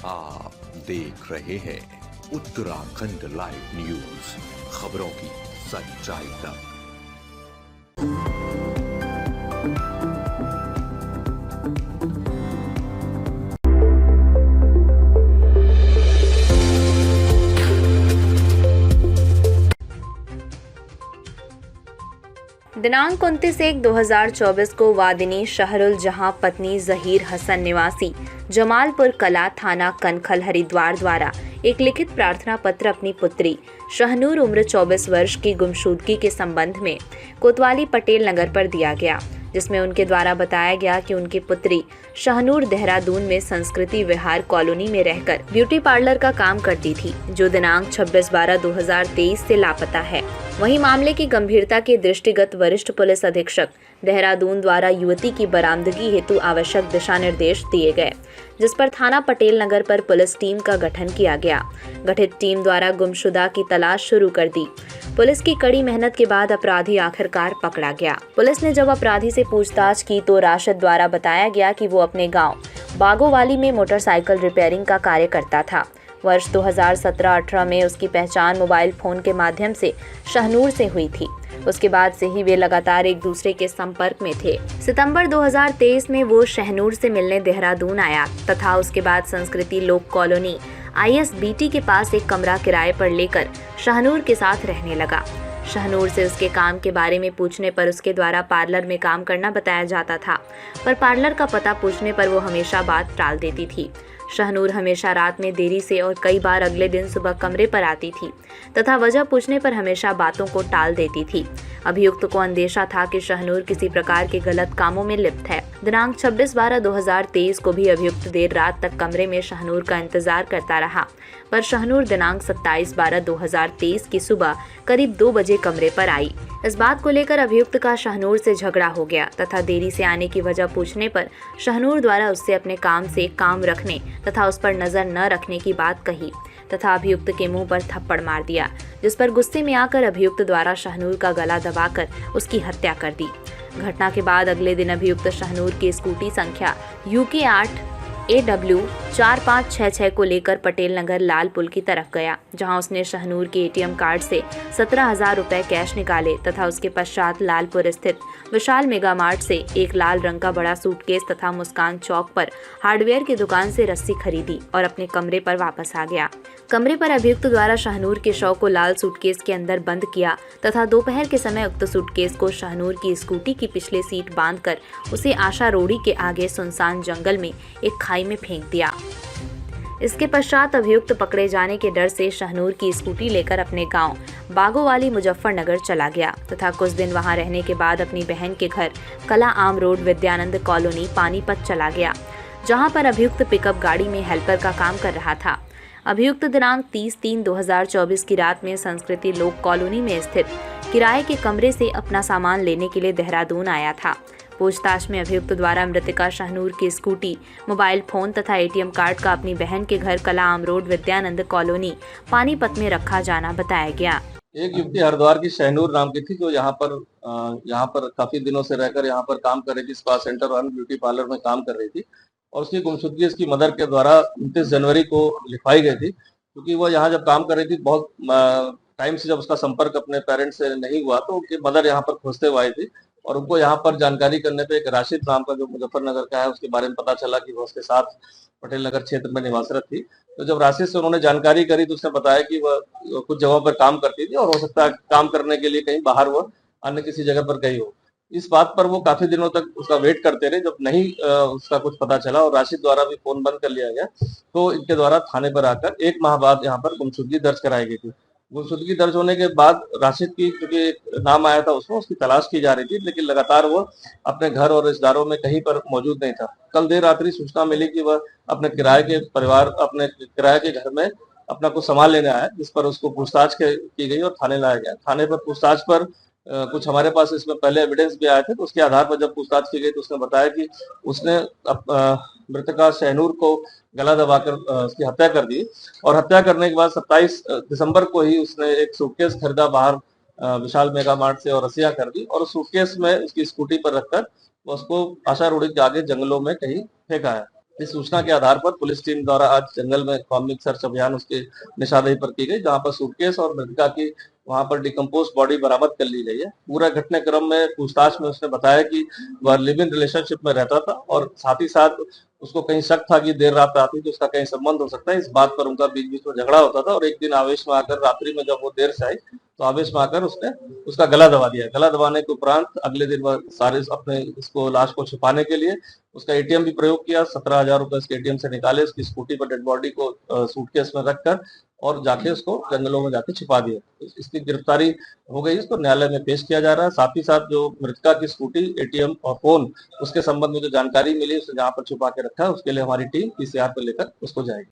आप देख रहे हैं उत्तराखंड लाइव न्यूज, खबरों की सच्चाई तक। दिनांक 29/1/2024 को वादिनी शहरुल जहां पत्नी जहीर हसन निवासी जमालपुर कला थाना कनखल हरिद्वार द्वारा एक लिखित प्रार्थना पत्र अपनी पुत्री शहनूर उम्र 24 वर्ष की गुमशुदगी के संबंध में कोतवाली पटेल नगर पर दिया गया, जिसमें उनके द्वारा बताया गया कि उनकी पुत्री शहनूर देहरादून में संस्कृति विहार कॉलोनी में रहकर ब्यूटी पार्लर का काम करती थी, जो दिनांक 26/12/2023 से लापता है। वहीं मामले की गंभीरता के दृष्टिगत वरिष्ठ पुलिस अधीक्षक देहरादून द्वारा युवती की बरामदगी हेतु आवश्यक दिशा निर्देश दिए गए, जिस पर थाना पटेल नगर पर पुलिस टीम का गठन किया गया। गठित टीम द्वारा गुमशुदा की तलाश शुरू कर दी। पुलिस की कड़ी मेहनत के बाद अपराधी आखिरकार पकड़ा गया। पुलिस ने जब अपराधी से पूछताछ की तो राशिद द्वारा बताया गया कि वो अपने गांव बागोवाली में मोटरसाइकिल रिपेयरिंग का कार्य करता था। वर्ष 2017-18 में उसकी पहचान मोबाइल फोन के माध्यम से शहनूर से हुई थी। उसके बाद से ही वे लगातार एक दूसरे के संपर्क में थे। सितंबर 2023 में वो शहनूर से मिलने देहरादून आया तथा उसके बाद संस्कृति लोक कॉलोनी ISBT के पास एक कमरा किराए पर लेकर शहनूर के साथ रहने लगा। शहनूर से उसके काम के बारे में पूछने पर उसके द्वारा पार्लर में काम करना बताया जाता था, पर पार्लर का पता पूछने पर वो हमेशा बात टाल देती थी। शहनूर हमेशा रात में देरी से और कई बार अगले दिन सुबह कमरे पर आती थी तथा वजह पूछने पर हमेशा बातों को टाल देती थी। अभियुक्त को अंदेशा था कि शहनूर किसी प्रकार के गलत कामों में लिप्त है। दिनांक 26/12/2023 को भी अभियुक्त देर रात तक कमरे में शहनूर का इंतजार करता रहा, पर शहनूर दिनांक 27/12/2023 की सुबह करीब 2 बजे कमरे पर आई। इस बात को लेकर अभियुक्त का शहनूर से झगड़ा हो गया तथा देरी से आने की वजह पूछने पर शहनूर द्वारा उससे अपने काम से काम रखने तथा उस पर नजर न रखने की बात कही तथा अभियुक्त के मुंह पर थप्पड़ मार दिया, जिस पर गुस्से में आकर अभियुक्त द्वारा शहनूर का गला दबाकर उसकी हत्या कर दी। घटना के बाद अगले दिन अभियुक्त शहनूर की स्कूटी संख्या UK 8 AW 4566 को लेकर पटेल नगर लाल पुल की तरफ गया, जहां उसने शहनूर के ATM कार्ड से 17,000 रुपए कैश निकाले तथा उसके पश्चात लालपुर स्थित विशाल मेगा मार्ट से एक लाल रंग का बड़ा सूटकेस तथा मुस्कान चौक पर हार्डवेयर की दुकान से रस्सी खरीदी और अपने कमरे पर वापस आ गया। कमरे पर अभियुक्त द्वारा शहनूर के शव को लाल सूटकेस के अंदर बंद किया तथा दोपहर के समय उक्त सूटकेस को शहनूर की स्कूटी की पिछले सीट बांधकर उसे आशा रोड़ी के आगे सुनसान जंगल में एक खाई में फेंक दिया। इसके पश्चात अभियुक्त पकड़े जाने के डर से शहनूर की स्कूटी लेकर अपने गांव बागोवाली मुजफ्फरनगर चला गया तथा कुछ दिन वहां रहने के बाद अपनी बहन के घर कला आम रोड विद्यानंद कॉलोनी पानीपत चला गया, जहां पर अभियुक्त पिकअप गाड़ी में हेल्पर का काम कर रहा था। अभियुक्त दिनांक 30/3/2024 की रात में संस्कृति लोक कॉलोनी में स्थित किराए के कमरे से अपना सामान लेने के लिए देहरादून आया था। पूछताछ में अभियुक्त द्वारा मृतका शहनूर की स्कूटी, मोबाइल फोन तथा ATM कार्ड का अपनी बहन के घर कला आम रोड विद्यानंद कॉलोनी पानीपत में रखा जाना बताया गया। एक युवती हरिद्वार की शहनूर नाम की थी, जो यहाँ पर काफी दिनों से रहकर यहाँ पर काम कर रही थी। स्पा सेंटर और ब्यूटी पार्लर में काम कर रही थी और उसकी गुमशुदगी इसकी मदर के द्वारा 29 जनवरी को लिखवाई गई थी, क्योंकि वो यहाँ जब काम कर रही थी बहुत टाइम से जब उसका संपर्क अपने पेरेंट्स से नहीं हुआ, तो उनकी मदर यहाँ पर खोजते हुए आई थी और उनको यहाँ पर जानकारी करने पे एक राशिद नाम का जो मुजफ्फरनगर का है उसके बारे में पता चला कि वो उसके साथ पटेल नगर क्षेत्र में निवासरत थी। तो जब राशिद से उन्होंने जानकारी करी तो उसने बताया कि वह कुछ जगहों पर काम करती थी और हो सकता है काम करने के लिए कहीं बाहर वह अन्य किसी जगह पर गई हो। इस बात पर वो काफी दिनों तक उसका वेट करते रहे। जब नहीं उसका कुछ पता चला और राशिद द्वारा भी फोन बंद कर लिया गया, तो इनके द्वारा थाने पर आकर 1 माह बाद यहाँ पर गुमशुदगी दर्ज कराई गई थी। गुमशुदगी दर्ज होने के बाद राशिद की क्योंकि नाम आया था उसमें, उसकी तलाश की जा रही थी, लेकिन लगातार वो अपने घर और रिश्तेदारों में कहीं पर मौजूद नहीं था। कल देर रात्रि सूचना मिली कि वह अपने किराए के घर में अपना कुछ सामान लेने आया, जिस पर उसको पूछताछ की गई और थाने लाया गया। थाने पर पूछताछ पर कुछ हमारे पास इसमें पहले एविडेंस भी आए थे, तो उसके आधार पर जब पूछताछ की गई तो उसने बताया कि उसने मृतका शहनूर को गला दबाकर उसकी हत्या कर दी और हत्या करने के बाद 27 दिसंबर को ही उसने एक सूटकेस खरीदा बाहर विशाल मेगा मार्ट से और रसिया कर दी और सूटकेस में उसकी स्कूटी पर रखकर उसको आशा रोड़ी के आगे जंगलों में कहीं फेंका है। इस सूचना के आधार पर पुलिस टीम द्वारा आज जंगल में कॉम्बिंग सर्च अभियान उसके निशानदेही पर की गई, जहां पर सूटकेस और मृतका की वहां पर डिकम्पोज बॉडी बरामद कर ली गई है। पूरा घटनाक्रम में पूछताछ में उसने बताया कि वह लिव इन रिलेशनशिप में रहता था और साथ ही साथ उसको कहीं शक था कि देर रात आती तो उसका कहीं संबंध हो सकता है। इस बात पर उनका बीच बीच में झगड़ा होता था और एक दिन आवेश में आकर रात्रि में जब वो देर से आई तो आवेश में आकर उसने उसका गला दबा दिया। गला दबाने के उपरांत अगले दिन वह सारे अपने इसको लाश को छिपाने के लिए उसका एटीएम भी प्रयोग किया। 17,000 रुपए उसके एटीएम से निकाले, उसकी स्कूटी पर डेड बॉडी को सूटकेस में रखकर और जाके उसको जंगलों में जाके छिपा दिया। इसकी गिरफ्तारी हो गई, इसको न्यायालय में पेश किया जा रहा है। साथ ही साथ जो मृतका की स्कूटी, एटीएम और फोन, उसके संबंध में जो जानकारी मिली उसे जहां पर छुपा के रखा है उसके लिए हमारी टीम पीसीआर पर लेकर उसको जाएगी।